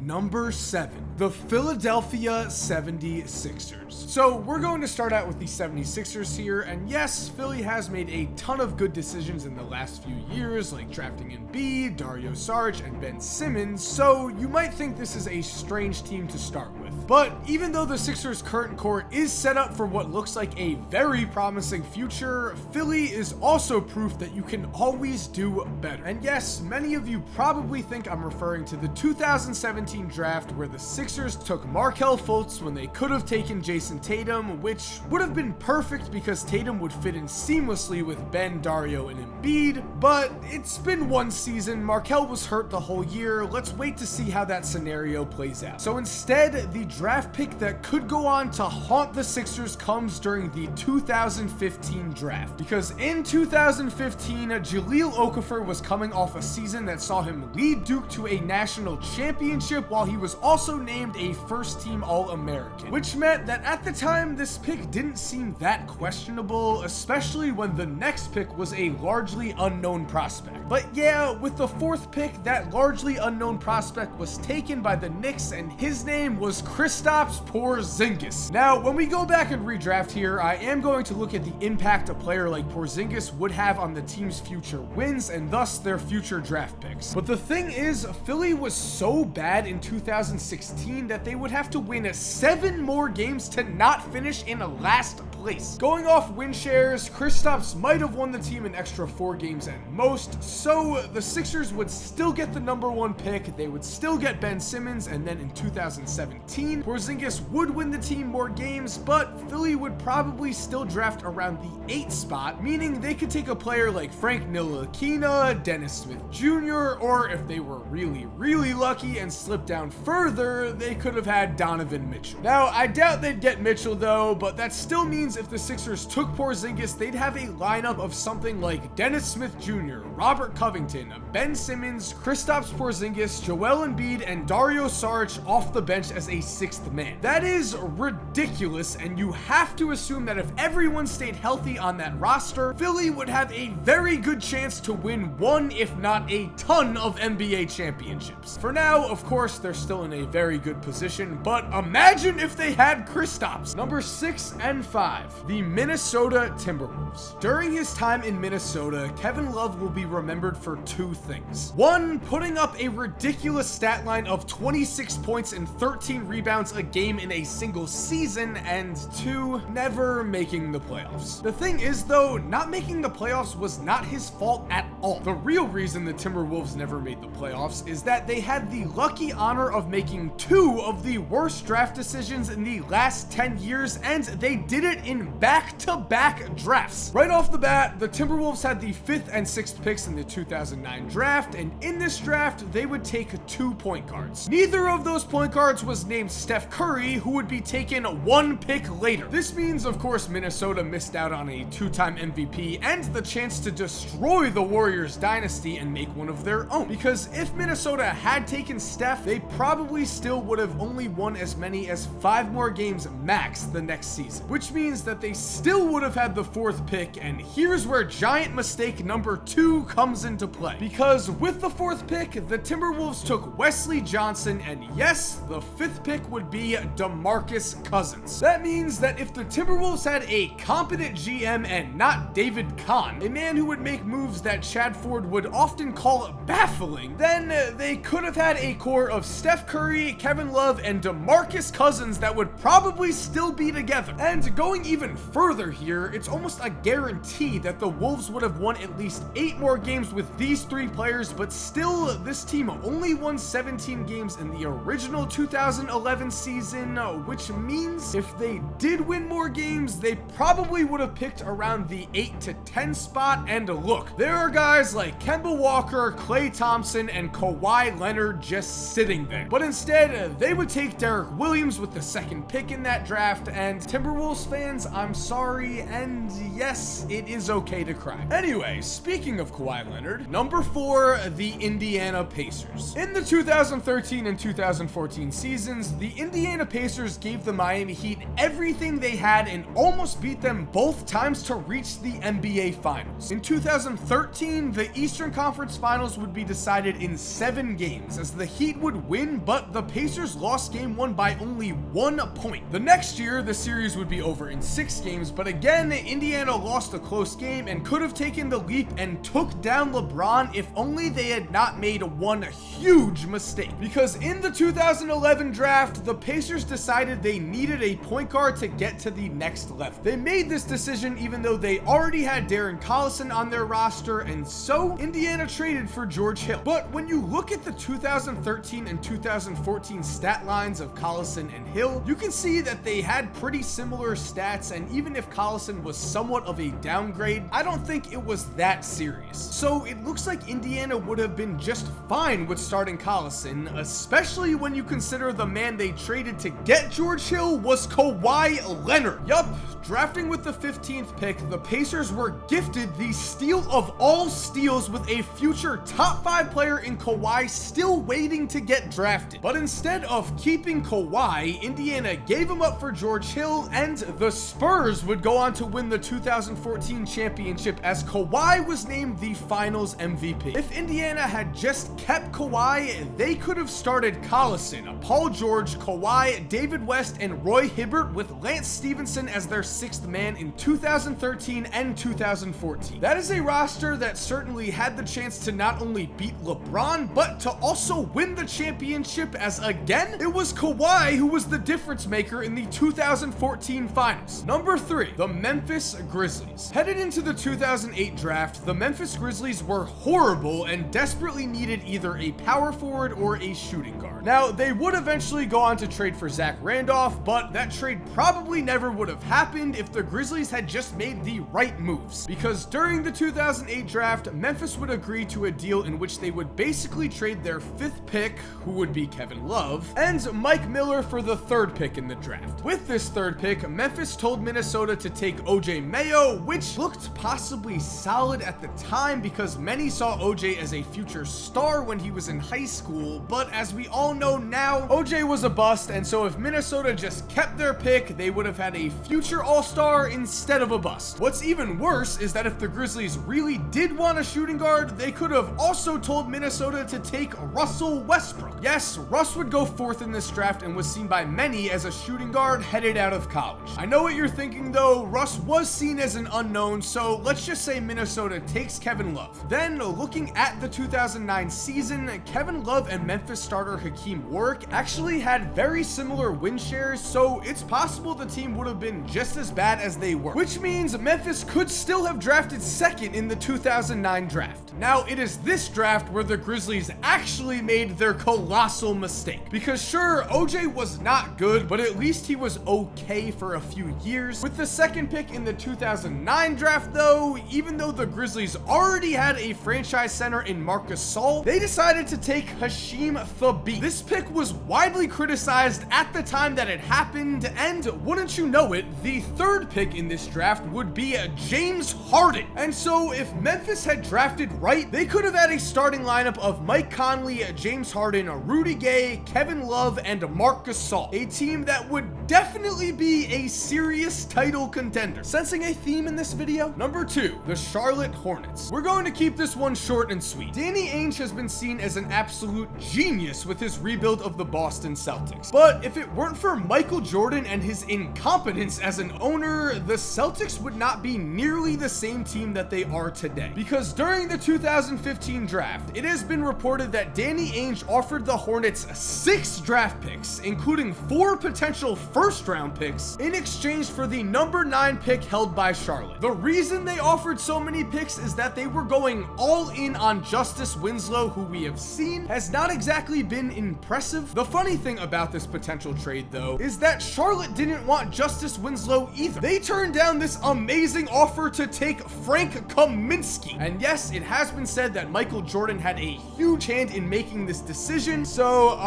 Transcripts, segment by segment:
number 7, the Philadelphia 76ers. So we're going to start out with the 76ers here, and yes, Philly has made a ton of good decisions in the last few years, like drafting Embiid, Dario Saric, and Ben Simmons, so you might think this is a strange team to start with. But even though the Sixers' current core is set up for what looks like a very promising future, Philly is also proof that you can always do better. And yes, many of you probably think I'm referring to the 2017 draft where the Sixers took Markelle Fultz when they could have taken Jason Tatum, which would have been perfect because Tatum would fit in seamlessly with Ben, Dario, and Embiid, but it's been one season, Markelle was hurt the whole year, let's wait to see how that scenario plays out. So instead, the draft pick that could go on to haunt the Sixers comes during the 2015 draft, because in 2015, Jahlil Okafor was coming off a season that saw him lead Duke to a national championship while he was also named a first-team All-American, which meant that at the time, this pick didn't seem that questionable, especially when the next pick was a largely unknown prospect. But yeah, with the 4th pick, that largely unknown prospect was taken by the Knicks, and his name was Kristaps Porzingis. Now, when we go back and redraft here, I am going to look at the impact a player like Porzingis would have on the team's future wins and thus their future draft picks. But the thing is, Philly was so bad in 2016 that they would have to win 7 more games to not finish in last place. Going off win shares, Kristaps might have won the team an extra 4 games at most, so the Sixers would still get the number 1 pick, they would still get Ben Simmons, and then in 2017, Porzingis would win the team more games, but Philly would probably still draft around the 8th spot, meaning they could take a player like Frank Ntilikina, Dennis Smith Jr., or if they were really lucky and slipped down further, they could have had Donovan Mitchell. Now, I doubt they'd get Mitchell though, but that still means if the Sixers took Porzingis, they'd have a lineup of something like Dennis Smith Jr., Robert Covington, Ben Simmons, Kristaps Porzingis, Joel Embiid, and Dario Saric off the bench as a 6th man. That is ridiculous, and you have to assume that if everyone stayed healthy on that roster, Philly would have a very good chance to win one, if not a ton of NBA championships. For now, of course, they're still in a very good position, but imagine if they had Kristaps. Number 6 and 5, the Minnesota Timberwolves. During his time in Minnesota, Kevin Love will be remembered for 2 things. 1, putting up a ridiculous stat line of 26 points and 13 rebounds a game in a single season, and 2, never making the playoffs. The thing is though, not making the playoffs was not his fault at all. The real reason the Timberwolves never made the playoffs is that they had the lucky honor of making 2 of the worst draft decisions in the last 10 years, and they did it in back-to-back drafts. Right off the bat, the Timberwolves had the 5th and 6th picks in the 2009 draft, and in this draft, they would take 2 point guards. Neither of those point guards was named Steph Curry, who would be taken 1 pick later. This means, of course, Minnesota missed out on a 2-time MVP and the chance to destroy the Warriors dynasty and make one of their own. Because if Minnesota had taken Steph, they probably still would have only won as many as 5 more games max the next season, which means that they still would have had the 4th pick, and here's where giant mistake number 2 comes into play. Because with the 4th pick, the Timberwolves took Wesley Johnson, and yes, the 5th pick would be DeMarcus Cousins. That means that if the Timberwolves had a competent GM and not David Kahn, a man who would make moves that Chad Ford would often call baffling, then they could have had a core of Steph Curry, Kevin Love, and DeMarcus Cousins that would probably still be together. And going even further here, it's almost a guarantee that the Wolves would have won at least 8 more games with these 3 players, but still, this team only won 17 games in the original 2011 season, which means if they did win more games, they probably would have picked around the 8 to 10 spot. And look, there are guys like Kemba Walker, Klay Thompson, and Kawhi Leonard just sitting there. But instead, they would take Derek Williams with the 2nd pick in that draft, and Timberwolves fans, I'm sorry, and yes, it is okay to cry. Anyway, speaking of Kawhi Leonard, number 4, the Indiana Pacers. In the 2013 and 2014 seasons, seasons, the Indiana Pacers gave the Miami Heat everything they had and almost beat them both times to reach the NBA Finals. In 2013, the Eastern Conference Finals would be decided in 7 games, as the Heat would win, but the Pacers lost game 1 by only 1 point. The next year, the series would be over in 6 games, but again, Indiana lost a close game and could have taken the leap and took down LeBron if only they had not made one huge mistake. Because in the 2011 draft, the Pacers decided they needed a point guard to get to the next level. They made this decision even though they already had Darren Collison on their roster, and so Indiana traded for George Hill. But when you look at the 2013 and 2014 stat lines of Collison and Hill, you can see that they had pretty similar stats, and even if Collison was somewhat of a downgrade, I don't think it was that serious. So it looks like Indiana would have been just fine with starting Collison, especially when you consider the man they traded to get George Hill was Kawhi Leonard. Yup, drafting with the 15th pick, the Pacers were gifted the steal of all steals with a future top 5 player in Kawhi still waiting to get drafted. But instead of keeping Kawhi, Indiana gave him up for George Hill, and the Spurs would go on to win the 2014 championship as Kawhi was named the Finals MVP. If Indiana had just kept Kawhi, they could have started Collison, Paul George, Kawhi, David West, and Roy Hibbert with Lance Stevenson as their 6th man in 2013 and 2014. That is a roster that certainly had the chance to not only beat LeBron, but to also win the championship, as again, it was Kawhi who was the difference maker in the 2014 finals. Number 3, the Memphis Grizzlies. Headed into the 2008 draft, the Memphis Grizzlies were horrible and desperately needed either a power forward or a shooting guard. Now, they would eventually go on to trade for Zach Randolph, but that trade probably never would have happened if the Grizzlies had just made the right moves. Because during the 2008 draft, Memphis would agree to a deal in which they would basically trade their 5th pick, who would be Kevin Love, and Mike Miller for the 3rd pick in the draft. With this 3rd pick, Memphis told Minnesota to take OJ Mayo, which looked possibly solid at the time because many saw OJ as a future star when he was in high school, but as we all know now, OJ was a bust, and so if Minnesota just kept their pick, they would have had a future all-star instead of a bust. What's even worse is that if the Grizzlies really did want a shooting guard, they could have also told Minnesota to take Russell Westbrook. Yes, Russ would go 4th in this draft and was seen by many as a shooting guard headed out of college. I know what you're thinking though, Russ was seen as an unknown, so let's just say Minnesota takes Kevin Love. Then, looking at the 2009 season, Kevin Love and Memphis starter Hakeem Warwick actually had very similar win shares, so it's possible the team would have been just as bad as they were, which means Memphis could still have drafted 2nd in the 2009 draft. Now, it is this draft where the Grizzlies actually made their colossal mistake, because sure, OJ was not good, but at least he was okay for a few years. With the 2nd pick in the 2009 draft though, even though the Grizzlies already had a franchise center in Marc Gasol, they decided to take Hasheem Thabeet. This pick was widely criticized at the time that it happened, and wouldn't you know it, the 3rd pick in this draft would be James Harden. And so if Memphis had drafted right, they could have had a starting lineup of Mike Conley, James Harden, Rudy Gay, Kevin Love, and Marc Gasol, a team that would definitely be a serious title contender. Sensing a theme in this video? Number 2, the Charlotte Hornets. We're going to keep this one short and sweet. Danny Ainge has been seen as an absolute genius with his rebuild of the Boston Celtics. But if it weren't for Michael Jordan and his incompetence as an owner, the Celtics would not be nearly the same team that they are today. Because during the 2015 draft, it has been reported that Danny Ainge offered the Hornets 6 draft picks, including 4 potential first-round picks, in exchange for the number 9 pick held by Charlotte. The reason they offered so many picks is that they were going all in on Justice Winslow, who we have seen has not exactly been impressive. The funny thing about this potential trade, though, is that Charlotte didn't want Justice Winslow either. They turned down this amazing offer to take Frank Kaminsky. And yes, it has been said that Michael Jordan had a huge hand in making this decision. So,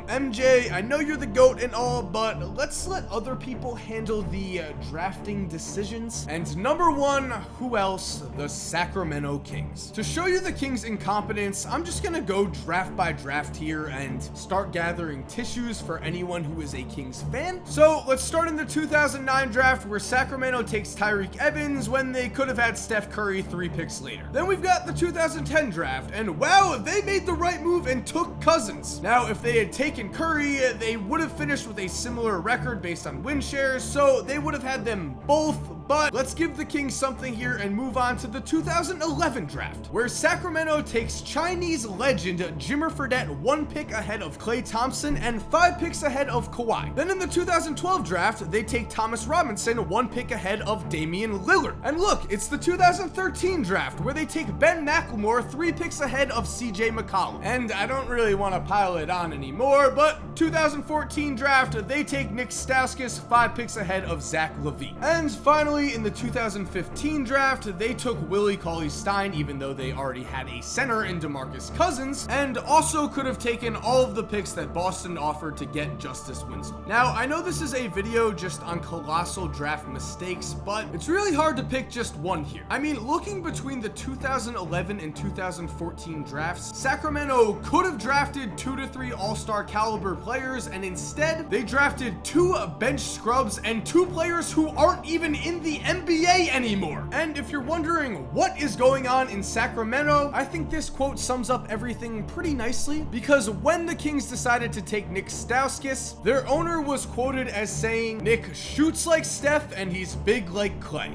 MJ, I know you're the GOAT and all, but let's let other people handle the drafting decisions. And number 1, who else? The Sacramento Kings. To show you the Kings' incompetence, I'm just gonna go draft by draft here and start gathering tissues for anyone who is a Kings fan. So let's start in the 2009 draft, where Sacramento takes Tyreke Evans when they could have had Steph Curry 3 picks later. Then we've got the 2010 draft, and wow, they made the right move and took Cousins. Now, if they had taken Curry, they would have finished with a similar record based on win shares, so they would have had them both. But let's give the Kings something here and move on to the 2011 draft, where Sacramento takes Chinese legend Jimmer Fredette 1 pick ahead of Klay Thompson and 5 picks ahead of Kawhi. Then in the 2012 draft, they take Thomas Robinson 1 pick ahead of Damian Lillard. And look, it's the 2013 draft, where they take Ben McLemore 3 picks ahead of CJ McCollum. And I don't really want to pile it on anymore, but 2014 draft, they take Nick Stauskas 5 picks ahead of Zach LaVine. And finally, in the 2015 draft, they took Willie Cauley-Stein, even though they already had a center in DeMarcus Cousins, and also could have taken all of the picks that Boston offered to get Justice Winslow. Now, I know this is a video just on colossal draft mistakes, but it's really hard to pick just one here. I mean, looking between the 2011 and 2014 drafts, Sacramento could have drafted 2 to 3 all-star caliber players, and instead, they drafted 2 bench scrubs and 2 players who aren't even in the NBA anymore. And if you're wondering what is going on in Sacramento, I think this quote sums up everything pretty nicely, because when the Kings decided to take Nick Stauskas, their owner was quoted as saying, "Nick shoots like Steph and he's big like Klay."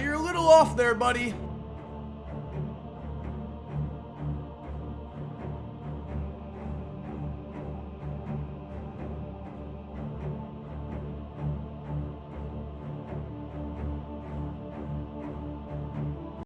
You're a little off there, buddy.